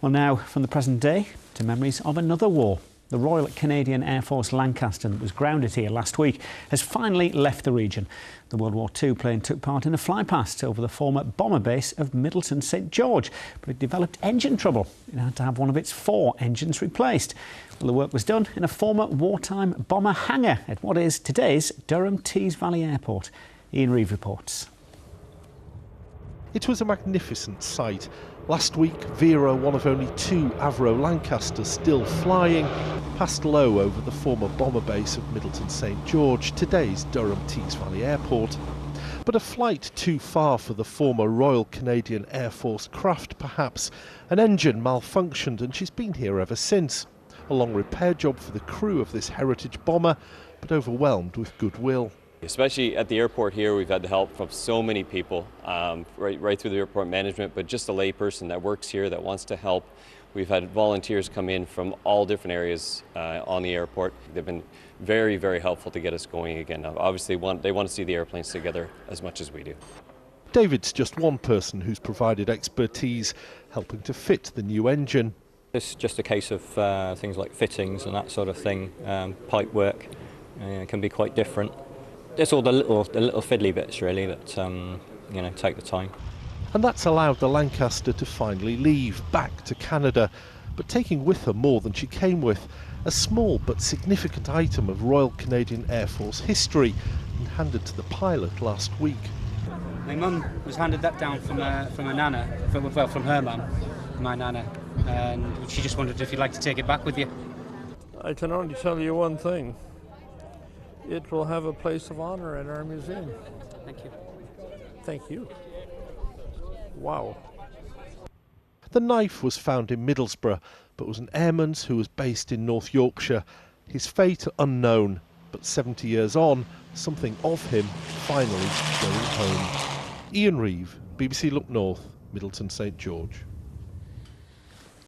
Well, now from the present day to memories of another war. The Royal Canadian Air Force Lancaster, that was grounded here last week, has finally left the region. The World War II plane took part in a flypast over the former bomber base of Middleton St George, but it developed engine trouble. It had to have one of its 4 engines replaced. Well, the work was done in a former wartime bomber hangar at what is today's Durham Tees Valley Airport. Ian Reeve reports. It was a magnificent sight. Last week, Vera, one of only 2 Avro Lancasters still flying, passed low over the former bomber base of Middleton St George, today's Durham Tees Valley Airport. But a flight too far for the former Royal Canadian Air Force craft, perhaps. An engine malfunctioned and she's been here ever since. A long repair job for the crew of this heritage bomber, but overwhelmed with goodwill. Especially at the airport here, we've had the help from so many people, right through the airport management, but just a layperson that works here that wants to help. We've had volunteers come in from all different areas on the airport. They've been very, very helpful to get us going again. Obviously, they want to see the airplanes together as much as we do. David's just one person who's provided expertise, helping to fit the new engine. It's just a case of things like fittings and that sort of thing. Pipe work can be quite different. It's all the little fiddly bits really that take the time. And that's allowed the Lancaster to finally leave, back to Canada, but taking with her more than she came with, a small but significant item of Royal Canadian Air Force history, and handed to the pilot last week. My mum was handed that down from a nana, from her mum, my nana, and she just wondered if you'd like to take it back with you. I can only tell you one thing. It will have a place of honor in our museum. Thank you. Thank you. Wow. The knife was found in Middlesbrough, but was an airman's who was based in North Yorkshire. His fate unknown, but 70 years on, something of him finally going home. Ian Reeve, BBC Look North, Middleton St George.